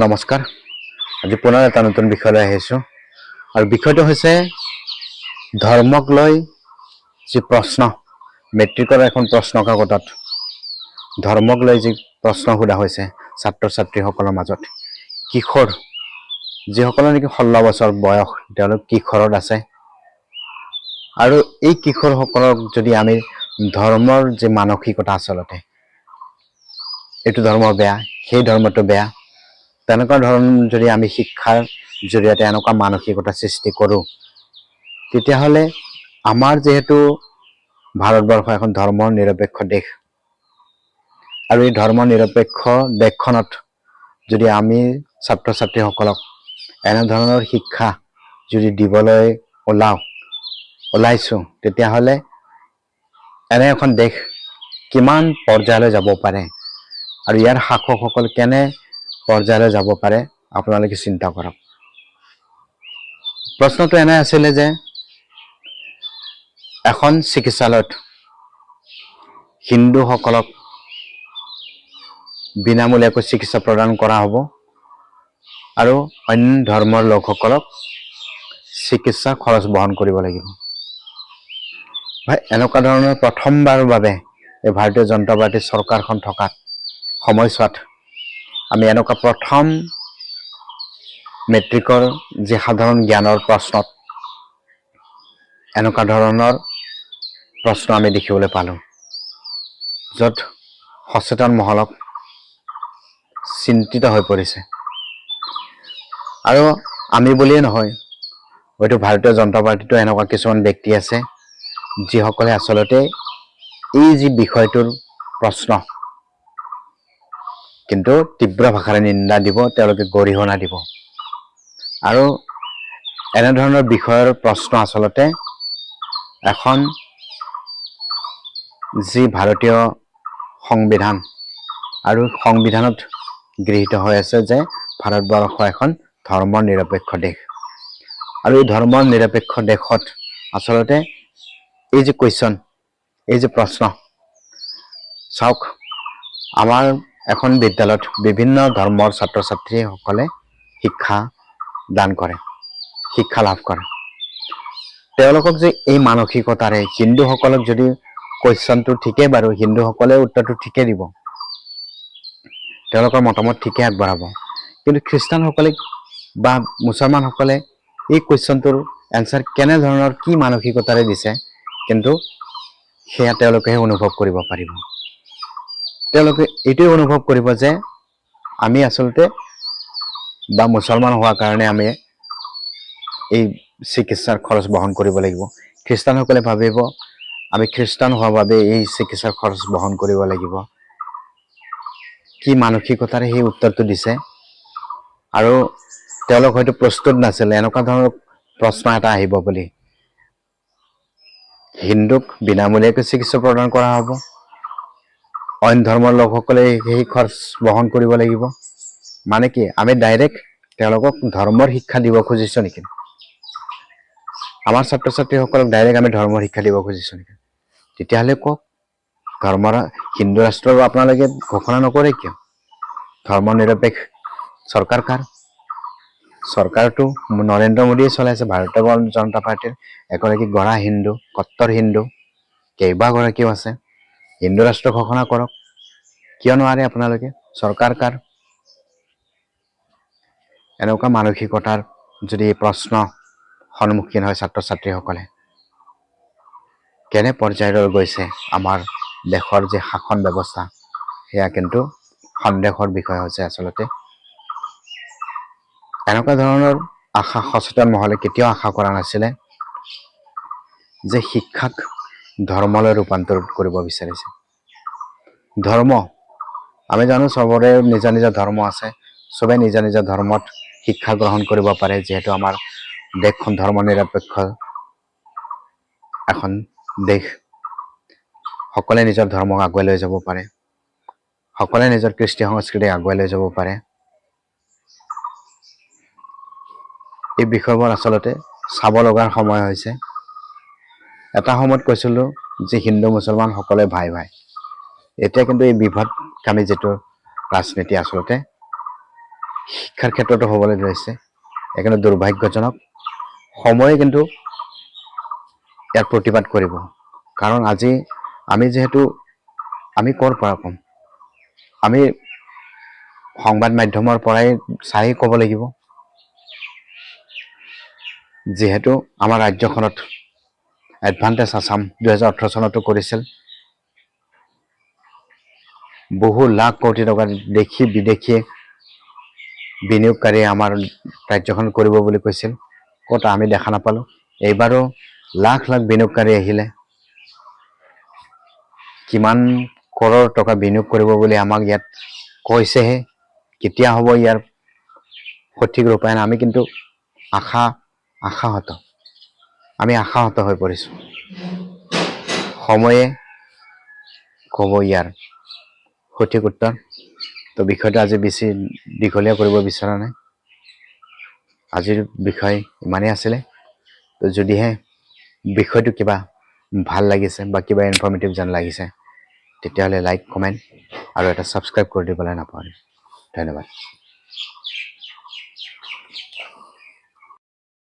নমস্কাৰ। আজি পুনৰ এটা নতুন বিষয়লৈ আহিছোঁ আৰু বিষয়টো হৈছে ধৰ্মক লৈ যি প্ৰশ্ন মেট্ৰিকৰ এখন প্ৰশ্ন কাকতত ধৰ্মক লৈ যি প্ৰশ্ন সোধা হৈছে ছাত্ৰ ছাত্ৰীসকলৰ মাজত কিশোৰ যিসকলৰ নেকি 16 বছৰ বয়স তেওঁলোক কিশোৰত আছে আৰু এই কিশোৰসকলক যদি আমি ধৰ্মৰ যি মানসিকতা আচলতে এইটো ধৰ্ম বেয়া সেই ধৰ্মটো বেয়া তেনেকুৱা ধৰণ যদি আমি শিক্ষাৰ জৰিয়তে এনেকুৱা মানসিকতা সৃষ্টি কৰোঁ তেতিয়াহ'লে আমাৰ যেহেতু ভাৰতবৰ্ষ এখন ধৰ্ম নিৰপেক্ষ দেশ আৰু এই ধৰ্ম নিৰপেক্ষ দেশখনত যদি আমি ছাত্ৰ ছাত্ৰীসকলক এনে ধৰণৰ শিক্ষা যদি দিবলৈ ওলাইছোঁ তেতিয়াহ'লে এনে এখন দেশ কিমান পৰ্যায়লৈ যাব পাৰে আৰু ইয়াৰ শাসকসকল কেনে পৰ্যায়লৈ যাব পাৰে আপোনালোকে চিন্তা কৰক। প্ৰশ্নটো এনে আছিলে যে এখন চিকিৎসালয়ত হিন্দুসকলক বিনামূলীয়াকৈ চিকিৎসা প্ৰদান কৰা হ'ব আৰু অন্য ধৰ্মৰ লোকসকলক চিকিৎসা খৰচ বহন কৰিব লাগিব। এনেকুৱা ধৰণৰ প্ৰথমবাৰৰ বাবে এই ভাৰতীয় জনতা পাৰ্টীৰ চৰকাৰখন থকাত সময়ছোৱাত আমি এনেকুৱা প্ৰথম মেট্ৰিকৰ যি সাধাৰণ জ্ঞানৰ প্ৰশ্নত এনেকুৱা ধৰণৰ প্ৰশ্ন আমি দেখিবলৈ পালোঁ য'ত সচেতন মহলক চিন্তিত হৈ পৰিছে আৰু আমি বুলিয়ে নহয় হয়তো ভাৰতীয় জনতা পাৰ্টীতো এনেকুৱা কিছুমান ব্যক্তি আছে যিসকলে আচলতে এই যি বিষয়টোৰ প্ৰশ্ন কিন্তু তীব্ৰ ভাষাৰে নিন্দা দিব তেওঁলোকে গৰিহণা দিব আৰু এনে ধৰণৰ বিষয়ৰ প্ৰশ্ন আচলতে এখন যি ভাৰতীয় সংবিধান আৰু সংবিধানত গৃহীত হৈ আছে যে ভাৰতবৰ্ষ এখন ধৰ্ম নিৰপেক্ষ দেশ আৰু এই ধৰ্ম নিৰপেক্ষ দেশত আচলতে এই যে কুৱেশ্যন এই যে প্ৰশ্ন চাওক আমাৰ এখন বিদ্যালয়ত বিভিন্ন ধৰ্মৰ ছাত্ৰ ছাত্ৰীসকলে শিক্ষা দান কৰে শিক্ষা লাভ কৰে তেওঁলোকক যে এই মানসিকতাৰে হিন্দুসকলক যদি কুৱেশ্যনটো ঠিকেই বাৰু হিন্দুসকলে উত্তৰটো ঠিকেই দিব তেওঁলোকৰ মতামত ঠিকেই আগবঢ়াব কিন্তু খ্ৰীষ্টানসকলে বা মুছলমানসকলে এই কুৱেশ্যনটোৰ এনচাৰ কেনেধৰণৰ কি মানসিকতাৰে দিছে কিন্তু সেয়া তেওঁলোকেহে অনুভৱ কৰিব পাৰিব তেওঁলোকে এইটোৱে অনুভৱ কৰিব যে আমি আচলতে বা মুছলমান হোৱাৰ কাৰণে আমি এই চিকিৎসাৰ খৰচ বহন কৰিব লাগিব খ্ৰীষ্টানসকলে ভাবিব আমি খ্ৰীষ্টান হোৱাৰ বাবে এই চিকিৎসাৰ খৰচ বহন কৰিব লাগিব কি মানসিকতাৰে সেই উত্তৰটো দিছে আৰু তেওঁলোক হয়তো প্ৰস্তুত নাছিলে এনেকুৱা ধৰণৰ প্ৰশ্ন এটা আহিব বুলি হিন্দুক বিনামূলীয়াকৈ চিকিৎসা প্ৰদান কৰা হ'ব অইন ধৰ্মৰ লোকসকলে সেই খৰচ বহন কৰিব লাগিব মানে কি আমি ডাইৰেক্ট তেওঁলোকক ধৰ্মৰ শিক্ষা দিব খুজিছোঁ নেকি আমাৰ ছাত্ৰ ছাত্ৰীসকলক ডাইৰেক্ট আমি ধৰ্মৰ শিক্ষা দিব খুজিছোঁ নেকি তেতিয়াহ'লে কওক ধৰ্মৰ হিন্দু ৰাষ্ট্ৰৰ আপোনালোকে ঘোষণা নকৰে কিয় ধৰ্ম নিৰপেক্ষ চৰকাৰ কাৰ চৰকাৰটো নৰেন্দ্ৰ মোদীয়ে চলাইছে ভাৰতীয় জনতা পাৰ্টীৰ এগৰাকী গঢ়া হিন্দু কট্টৰ হিন্দু কেইবাগৰাকীও আছে হিন্দু ৰাষ্ট্ৰ ঘোষণা কৰক কিয় নোৱাৰে আপোনালোকে চৰকাৰ কাৰ এনেকুৱা মানসিকতাৰ যদি প্ৰশ্ন সন্মুখীন হয় ছাত্ৰ ছাত্ৰীসকলে কেনে পৰ্যায়লৈ গৈছে আমাৰ দেশৰ যে শাসন ব্যৱস্থা সেয়া কিন্তু সন্দেহৰ বিষয় হৈছে আচলতে এনেকুৱা ধৰণৰ আশা সচেতন মহলে কেতিয়াও আশা কৰা নাছিলে যে শিক্ষাক ধৰ্মলৈ ৰূপান্তৰিত কৰিব বিচাৰিছে ধৰ্ম আমি জানো চবৰে নিজা নিজা ধৰ্ম আছে চবে নিজা নিজা ধৰ্মত শিক্ষা গ্ৰহণ কৰিব পাৰে যিহেতু আমাৰ দেশখন ধৰ্ম নিৰপেক্ষ এখন দেশ সকলে নিজৰ ধৰ্মক আগুৱাই লৈ যাব পাৰে সকলে নিজৰ কৃষ্টি সংস্কৃতি আগুৱাই লৈ যাব পাৰে এই বিষয়বোৰ আচলতে চাব লগাৰ সময় হৈছে এটা সময়ত কৈছিলোঁ যে হিন্দু মুছলমান সকলে ভাই ভাই এতিয়া কিন্তু এই বিভদকামী যিটো ৰাজনীতি আচলতে শিক্ষাৰ ক্ষেত্ৰতো হ'বলৈ ধৰিছে এইকাৰণে দুৰ্ভাগ্যজনক সময়ে কিন্তু ইয়াৰ প্ৰতিবাদ কৰিব কাৰণ আজি আমি যিহেতু আমি ক'ৰ পৰা ক'ম আমি সংবাদ মাধ্যমৰ পৰাই চাই ক'ব লাগিব যিহেতু আমাৰ ৰাজ্যখনত এডভান্টেজ আছাম 2018 চনতো কৰিছিল বহু লাখ কোটি টকা দেশী বিদেশী বিনিয়োগকাৰী আমাৰ ৰাজ্যখন কৰিব বুলি কৈছিল ক'ত আমি দেখা নাপালো এইবাৰো লাখ লাখ বিনিয়োগকাৰী আহিলে কিমান কৰৰ টকা বিনিয়োগ কৰিব বুলি আমাক ইয়াত কৈছেহে কেতিয়া হ'ব ইয়াৰ সঠিক ৰূপায়ণ আমি কিন্তু আশাহত হৈ পৰিছো সময়ে ক'ব ইয়াৰ সঠিক উত্তৰ তো বিষয়টো আজি বেছি দীঘলীয়া কৰিব বিচৰা নাই আজিৰ বিষয় ইমানেই আছিলে তো যদিহে বিষয়টো কিবা ভাল লাগিছে বা কিবা ইনফৰ্মেটিভ যেন লাগিছে তেতিয়াহ'লে লাইক কমেণ্ট আৰু এটা ছাবস্ক্ৰাইব কৰি দিবলৈ নাপাহৰিব ধন্যবাদ